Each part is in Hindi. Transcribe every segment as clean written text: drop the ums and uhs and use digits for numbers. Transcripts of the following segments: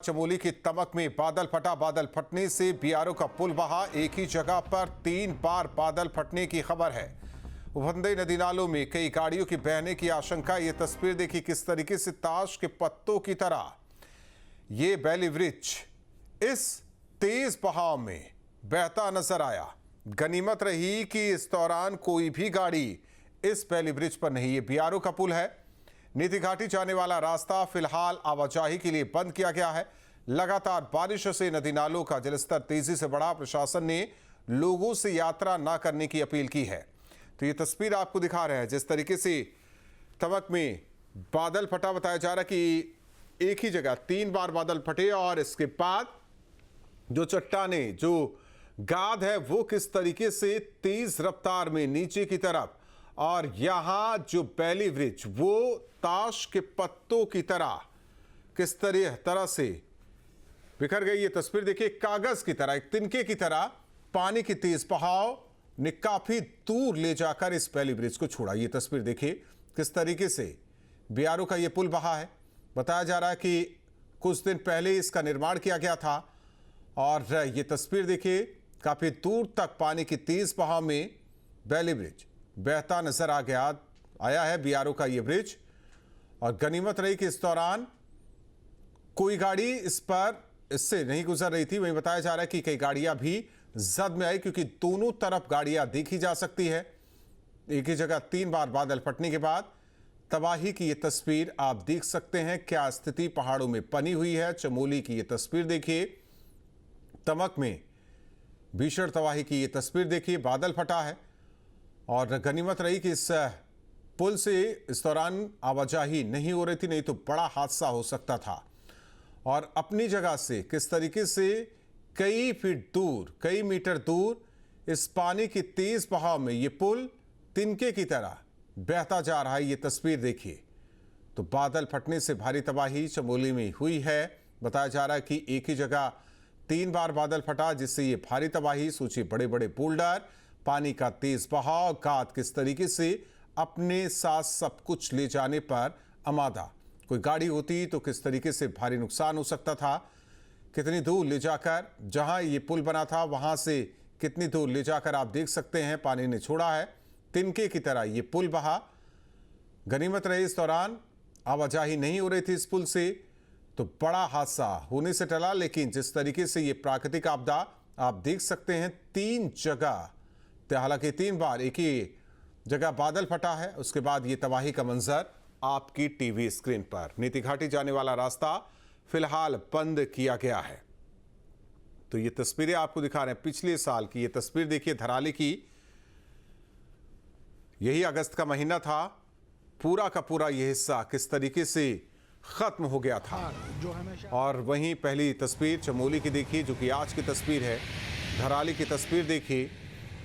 चमोली की तमक में बादल फटा। बादल फटने से बीआरओ का पुल बहा। एक ही जगह पर 3 बार बादल फटने की खबर है। उफंदे नदी नालों में कई गाड़ियों की बहने की आशंका। ये तस्वीर देखी किस तरीके से ताश के पत्तों की तरह ये बैली ब्रिज इस तेज बहाव में बहता नजर आया। गनीमत रही कि इस दौरान कोई भी गाड़ी इस बैली ब्रिज पर नहीं। ये बीआरओ का पुल है। नीति घाटी जाने वाला रास्ता फिलहाल आवाजाही के लिए बंद किया गया है। लगातार बारिश से नदी नालों का जलस्तर तेजी से बढ़ा। प्रशासन ने लोगों से यात्रा न करने की अपील की है। तो ये तस्वीर आपको दिखा रहे हैं जिस तरीके से तमक में बादल फटा। बताया जा रहा है कि एक ही जगह 3 बार बादल फटे और इसके बाद जो चट्टाने जो गाद है वो किस तरीके से तेज रफ्तार में नीचे की तरफ, और यहां जो बैली ब्रिज वो ताश के पत्तों की तरह किस तरह से बिखर गई। ये तस्वीर देखिए, कागज की तरह, एक तिनके की तरह पानी की तेज बहाव ने काफी दूर ले जाकर इस बैली ब्रिज को छोड़ा। ये तस्वीर देखिए किस तरीके से बीआरओ का ये पुल बहा है। बताया जा रहा है कि कुछ दिन पहले इसका निर्माण किया गया था और ये तस्वीर देखिए काफी दूर तक पानी की तेज बहाव में बैली ब्रिज बहता नजर आया है। बीआरओ का ये ब्रिज, और गनीमत रही कि इस दौरान कोई गाड़ी इससे नहीं गुजर रही थी। वहीं बताया जा रहा है कि कई गाड़ियां भी जद में आई क्योंकि दोनों तरफ गाड़ियां देखी जा सकती है। एक ही जगह 3 बार बादल फटने के बाद तबाही की ये तस्वीर आप देख सकते हैं। क्या स्थिति पहाड़ों में बनी हुई है। चमोली की ये तस्वीर देखिए, तमक में भीषण तबाही की ये तस्वीर देखिए। बादल फटा है और गनीमत रही कि इस पुल से इस दौरान आवाजाही नहीं हो रही थी, नहीं तो बड़ा हादसा हो सकता था। और अपनी जगह से किस तरीके से कई फीट दूर, कई मीटर दूर इस पानी की तेज बहाव में ये पुल तिनके की तरह बहता जा रहा है। ये तस्वीर देखिए। तो बादल फटने से भारी तबाही चमोली में हुई है। बताया जा रहा है कि एक ही जगह 3 बार बादल फटा जिससे ये भारी तबाही। सोचिए, बड़े बड़े बोल्डर, पानी का तेज बहाव, गाद किस तरीके से अपने साथ सब कुछ ले जाने पर आमादा। कोई गाड़ी होती तो किस तरीके से भारी नुकसान हो सकता था। कितनी दूर ले जाकर, जहां ये पुल बना था वहां से कितनी दूर ले जाकर आप देख सकते हैं पानी ने छोड़ा है। तिनके की तरह ये पुल बहा। गनीमत रही इस दौरान आवाजाही नहीं हो रही थी इस पुल से, तो बड़ा हादसा होने से टला। लेकिन जिस तरीके से ये प्राकृतिक आपदा आप देख सकते हैं, 3 जगह, हालांकि 3 बार एक ही जगह बादल फटा है, उसके बाद ये तबाही का मंजर आपकी टीवी स्क्रीन पर। नीति घाटी जाने वाला रास्ता फिलहाल बंद किया गया है। तो ये तस्वीरें आपको दिखा रहे हैं पिछले साल की। ये तस्वीर देखिए धराली की। यही अगस्त का महीना था। पूरा का पूरा ये हिस्सा किस तरीके से खत्म हो गया था। और वहीं पहली तस्वीर चमोली की देखिए जो कि आज की तस्वीर है। धराली की तस्वीर देखिए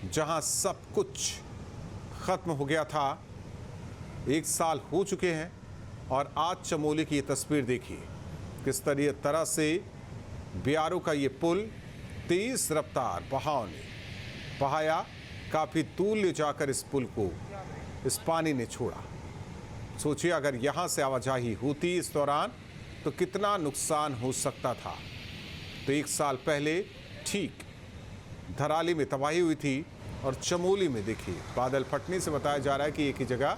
जहां सब कुछ खत्म हो गया था। 1 साल हो चुके हैं और आज चमोली की ये तस्वीर देखिए किस तरह से बीआरओ का ये पुल तेज रफ्तार बहाव ने बहाया। काफी दूर ले जाकर इस पुल को इस पानी ने छोड़ा। सोचिए, अगर यहां से आवाजाही होती इस दौरान तो कितना नुकसान हो सकता था। तो 1 साल पहले ठीक धराली में तबाही हुई थी और चमोली में देखिए बादल फटने से बताया जा रहा है कि एक ही जगह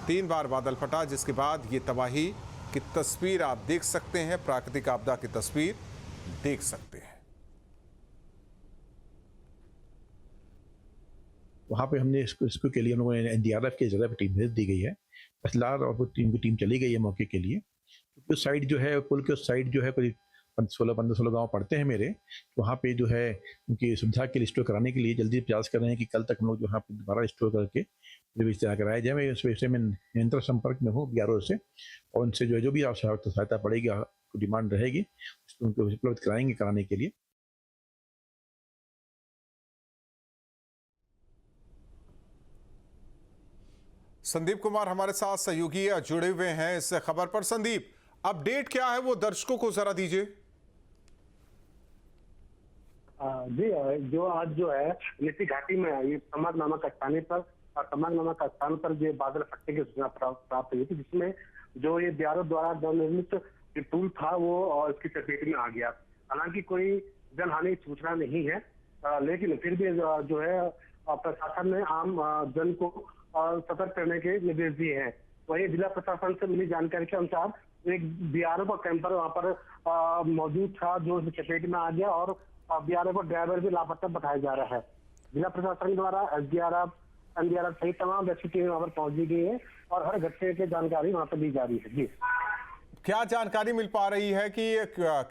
3 बार बादल फटा, जिसके बाद ये तबाही की तस्वीर आप देख सकते हैं। प्राकृतिक आपदा की तस्वीर देख सकते हैं। वहाँ पे हमने इसको के लिए हम लोगों ने एनडीआरएफ की जगह पे टीम भेज दी गई है। असलार और वो टीम चली गई है मौके के लिए। क्योंकि उस साइड जो है, पुल के उस साइड जो है करीब 15-16 गांव पड़ते हैं मेरे। वहाँ पे जो है उनकी सुविधा के लिए स्टोर कराने के लिए जल्दी प्रयास कर रहे हैं कि कल तक हम लोग यहाँ पे दोबारा स्टोर करके व्यवस्था कराया जाए। मैं इस विषय में निरंतर संपर्क में हूँ बीआरओ से, और उनसे जो भी सहायता पड़ेगी, डिमांड रहेगी, उनको उपलब्ध कराएंगे कराने के लिए। संदीप कुमार हमारे साथ सहयोगी जुड़े हुए हैं इस खबर पर। संदीप, अपडेट क्या है वो दर्शकों को जरा दीजिए। जी, जो आज जो है नीति घाटी में ये तमक नामक स्थान पर और तमक नामक स्थान पर जो बादल फटने की सूचना प्राप्त हुई थी, जिसमें जो ये बीआरओ द्वारा नवनिर्मित ये पुल था वो इसकी चपेट में आ गया। हालांकि कोई जनहानि की सूचना नहीं है, लेकिन फिर भी जो है प्रशासन ने आम जन को सतर्क करने के निर्देश दिए हैं। वही जिला प्रशासन से मिली जानकारी के अनुसार एक बीआरओ का कैंपर वहां पर मौजूद था जो चपेट में आ गया और बीआरओ का ड्राइवर भी लापता बताया जा रहा है। जिला प्रशासन द्वारा एसडीआरएफ, एनडीआरएफ सहित तमाम रेस्क्यू टीम वहां पर पहुंच गई है और हर घटने की जानकारी वहां पर दी जा रही है। जी, क्या जानकारी मिल पा रही है कि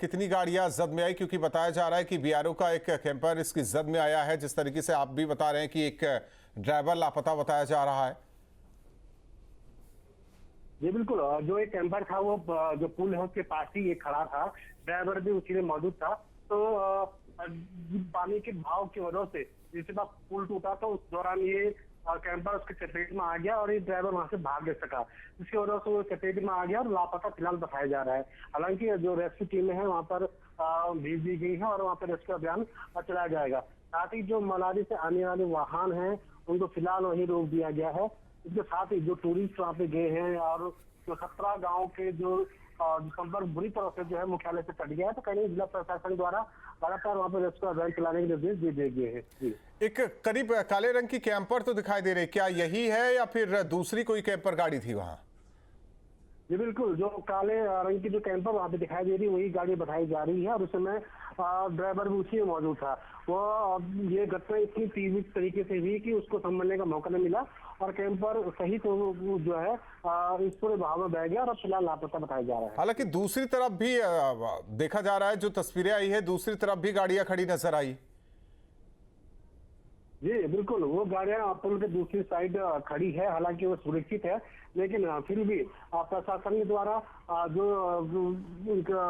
कितनी गाड़ियां जद में आई, क्योंकि बताया जा रहा है कि बीआरओ का एक कैंपर इसकी जद में आया है, जिस तरीके से आप भी बता रहे हैं कि एक ड्राइवर लापता बताया जा रहा है। जी बिल्कुल, जो एक कैंपर था वो जो पुल है उसके पास ही ये खड़ा था, ड्राइवर भी उसी में मौजूद था। तो पानी के बहाव की वजह से जिस बार पुल टूटा तो उस दौरान ये कैंपर उसके चपेट में आ गया और ये ड्राइवर वहां से भाग नहीं सका, जिसकी वजह से वो चपेट में आ गया और लापता फिलहाल बताया जा रहा है। हालांकि जो रेस्क्यू टीमें हैं वहां पर भेज दी गई है और वहां पर रेस्क्यू अभियान चलाया जाएगा। साथ ही जो मनाली से आने वाले वाहन हैं उनको फिलहाल वहीं रोक दिया गया है। इसके साथ ही जो टूरिस्ट वहां पे गए हैं और जो 17 गाँव के जो संपर्क बुरी तरह से जो है मुख्यालय से कट गया है, तो कहीं जिला प्रशासन द्वारा लगातार वहां पर रेस्क्यू अभियान चलाने के निर्देश दे दिए गए हैं। एक करीब काले रंग की कैंपर तो दिखाई दे रही, क्या यही है या फिर दूसरी कोई कैंपर गाड़ी थी वहां? जी बिल्कुल, जो काले रंग की जो कैंपर वहां पे दिखाई दे रही है वही गाड़ी बताई जा रही है और उस समय ड्राइवर भी उसी में मौजूद था। वो ये घटना इतनी तीव्र तरीके से हुई कि उसको संभलने का मौका नहीं मिला और कैंपर सही तो जो है इस पूरे बहाव में बह गया और अब फिलहाल लापता बताया जा रहा है। हालांकि दूसरी तरफ भी देखा जा रहा है, जो तस्वीरें आई है दूसरी तरफ भी गाड़ियां खड़ी नजर आई। जी बिल्कुल, वो गाड़ियां पुल के दूसरी साइड खड़ी है, हालांकि वो सुरक्षित है, लेकिन फिर भी प्रशासन के द्वारा जो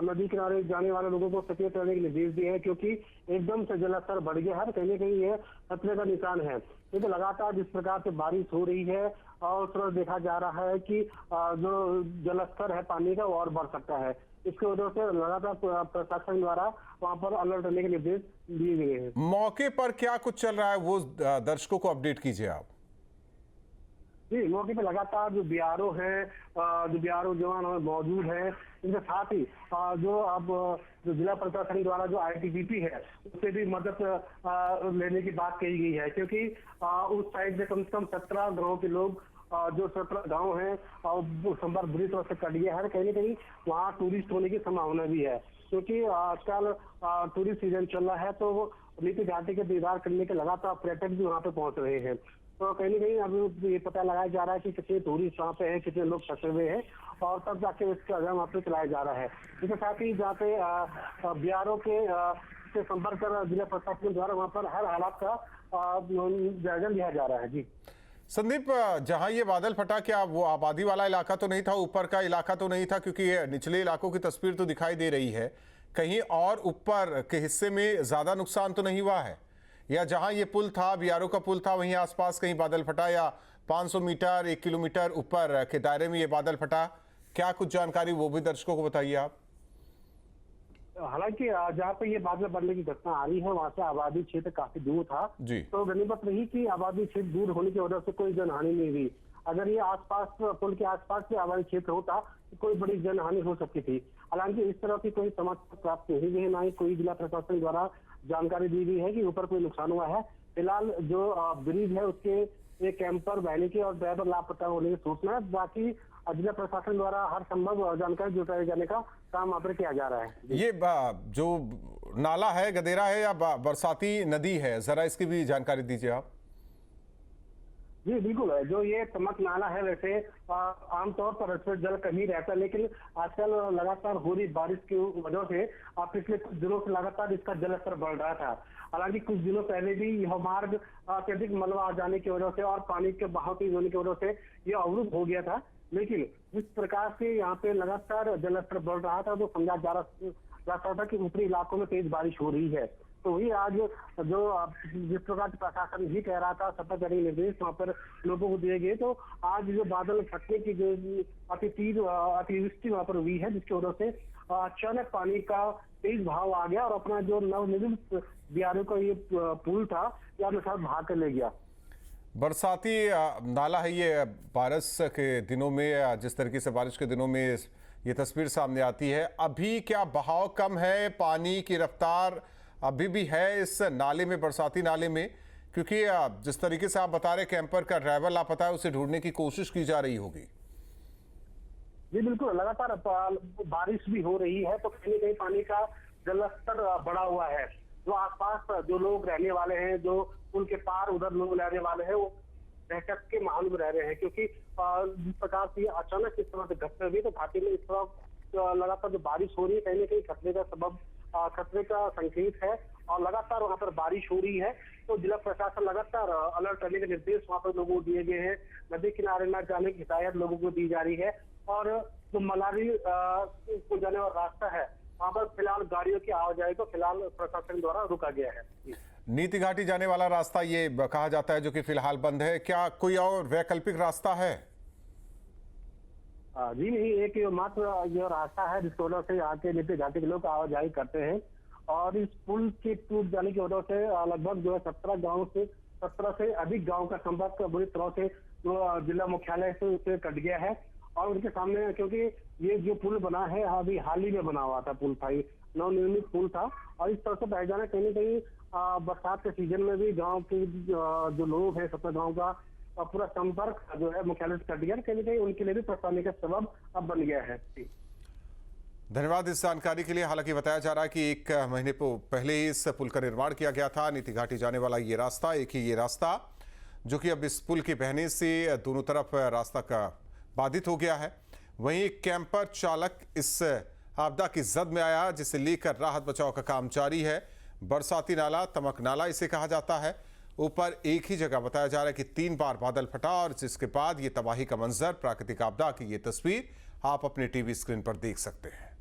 नदी किनारे जाने वाले लोगों को सचेत रहने के निर्देश दिए हैं, क्योंकि एकदम से जलस्तर बढ़ गया है, कहीं न कहीं ये खतरे का निशान है। क्योंकि लगातार जिस प्रकार से बारिश हो रही है और उस तरह देखा जा रहा है कि जो जलस्तर है पानी का वो और बढ़ सकता है। इसकी वजह से लगातार प्रशासन द्वारा वहां पर अलर्ट रहने के निर्देश दिए गए हैं। मौके पर क्या कुछ चल रहा है वो दर्शकों को अपडेट कीजिए आप। जी, मौके पे लगातार जो बीआरओ है, जो बीआरओ जवान मौजूद है, इनके साथ ही जो जिला प्रशासन द्वारा जो आईटीबीपी है उससे भी मदद लेने की बात कही गई है, क्योंकि उस साइड से कम 17 गाँव के लोग जो 17 गाँव हैं संपर्क बुरी तरह से कट गया है। कहीं ना कहीं वहाँ टूरिस्ट होने की संभावना भी है, क्योंकि आजकल टूरिस्ट सीजन चल रहा है, तो नीति घाटी के दीदार करने के लगातार पर्यटक भी वहाँ पे पहुंच रहे हैं। तो कहीं ना कहीं अभी ये पता लगाया जा रहा है कि कितने टूरिस्ट वहाँ पे हैं, कितने लोग फंसे हुए हैं और तब जाके इसका अभियान वहाँ पे चलाया जा रहा है। इसके साथ ही जहाँ पे बीआरओ के से संपर्क कर जिला प्रशासन द्वारा वहाँ पर हर हालात का जायजा लिया जा रहा है। जी संदीप, जहां ये बादल फटा, क्या वो आबादी वाला इलाका तो नहीं था, ऊपर का इलाका तो नहीं था? क्योंकि ये निचले इलाकों की तस्वीर तो दिखाई दे रही है, कहीं और ऊपर के हिस्से में ज्यादा नुकसान तो नहीं हुआ है? या जहां ये पुल था, बीआरओ का पुल था, वहीं आसपास कहीं बादल फटा, या 500 मीटर 1 किलोमीटर ऊपर के दायरे में ये बादल फटा? क्या कुछ जानकारी वो भी दर्शकों को बताइए आप। हालांकि जहाँ पे ये बादल बनने की घटना आ रही है वहाँ से आबादी क्षेत्र काफी दूर था जी। तो गनीमत रही कि आबादी क्षेत्र दूर होने की वजह से कोई जनहानि नहीं हुई। अगर ये आसपास पुल के आसपास के आबादी क्षेत्र होता तो कोई बड़ी जनहानि हो सकती थी। हालांकि इस तरह की कोई समाचार प्राप्त नहीं हुई है, ना ही कोई जिला प्रशासन द्वारा जानकारी दी गई है कि ऊपर कोई नुकसान हुआ है। फिलहाल जो ब्रिज है उसके एक कैंपर बहने की और ड्राइवर लापता होने की सूचना है। बाकी जिला प्रशासन द्वारा हर संभव जानकारी जुटाए जाने का काम वहाँ पर किया जा रहा है। ये जो नाला है गदेरा है या बरसाती नदी है, जरा इसकी भी जानकारी दीजिए आप। जी बिल्कुल, जो ये तमक नाला है वैसे आमतौर पर इसमें जल कम ही रहता है, लेकिन आजकल लगातार हो रही बारिश की वजह से पिछले कुछ दिनों से लगातार इसका जल स्तर बढ़ रहा था। हालांकि कुछ दिनों पहले भी यह मार्ग अत्यधिक मलबा आ जाने की वजह से और पानी के बहाव तेज होने की वजह से यह अवरुद्ध हो गया था, लेकिन जिस प्रकार से यहाँ पे लगातार जल स्तर बढ़ रहा था तो समझा जा रहा था कि ऊपरी इलाकों में तेज बारिश हो रही है। तो वही आज जो जिस प्रकार से प्रशासन भी कह रहा था सतर्क रहने के निर्देश वहाँ पर लोगों को दिए गए, तो आज जो बादल फटने की जो अतिवृष्टि वहाँ पर हुई है, जिसकी वजह से अचानक पानी का तेज भाव आ गया और अपना जो नवनिर्मित बीआरओ का ये पुल था यह अपने साथ भाग कर ले गया। बरसाती नाला है ये, बारिश के दिनों में जिस तरीके से बारिश के दिनों में ये तस्वीर सामने आती है। अभी क्या बहाव कम है, पानी की रफ्तार अभी भी है इस नाले में, बरसाती नाले में? क्योंकि जिस तरीके से आप बता रहे कैंपर का ड्राइवर लापता है, उसे ढूंढने की कोशिश की जा रही होगी। जी बिल्कुल, लगातार बारिश भी हो रही है तो कहीं न कहीं पानी का जलस्तर बढ़ा हुआ है। जो आसपास जो लोग रहने वाले हैं, जो पुल के पार उधर लोग रहने वाले हैं, वो दहशत के माहौल में रह रहे हैं, क्योंकि जिस प्रकार से अचानक इस तरह से घटना हुई तो घाटी में इस तरह लगातार जो बारिश हो रही है कहीं न कहीं खतरे का संकेत है और लगातार वहां पर बारिश हो रही है। तो जिला प्रशासन लगातार अलर्ट करने के निर्देश वहां पर लोगों को दिए गए हैं। नदी किनारे न जाने की हिदायत लोगों को दी जा रही है और जो मलारी को जाने वाला रास्ता है वहां पर फिलहाल गाड़ियों की आवाजाही को फिलहाल प्रशासन द्वारा रोका गया है। नीति घाटी जाने वाला रास्ता ये कहा जाता है जो कि फिलहाल बंद है, क्या कोई और वैकल्पिक रास्ता है? जी नहीं, एक मात्र जो रास्ता है जिसकी वजह से यहाँ के नीति घाटी के लोग आवाजाही करते हैं और इस पुल के टूट जाने की वजह से लगभग जो है 17 से अधिक गांव का संपर्क बुरी तरह से जिला मुख्यालय से उसे कट गया है। और उनके सामने, क्योंकि ये जो पुल बना है अभी हाल ही में बना हुआ था, पुल था, नवनिर्मित पुल था और इस तरह से बह जाना कहीं न कहीं बरसात के सीजन में भी गांव के जो लोग हैं 17 गांव का पूरा संपर्क जो है मुख्यालय से कट गया, कहीं न कहीं उनके लिए भी परेशानी का सबब अब बन गया है। धन्यवाद इस जानकारी के लिए। हालांकि बताया जा रहा है कि 1 महीने पहले ही इस पुल का निर्माण किया गया था। नीति घाटी जाने वाला ये रास्ता, एक ही ये रास्ता जो कि अब इस पुल के बहने से दोनों तरफ रास्ता का बाधित हो गया है। वहीं कैंपर चालक इस आपदा की जद में आया, जिसे लेकर राहत बचाव का काम जारी है। बरसाती नाला, तमक नाला इसे कहा जाता है। ऊपर एक ही जगह बताया जा रहा है कि 3 बार बादल फटा और जिसके बाद ये तबाही का मंजर, प्राकृतिक आपदा की ये तस्वीर आप अपने टीवी स्क्रीन पर देख सकते हैं।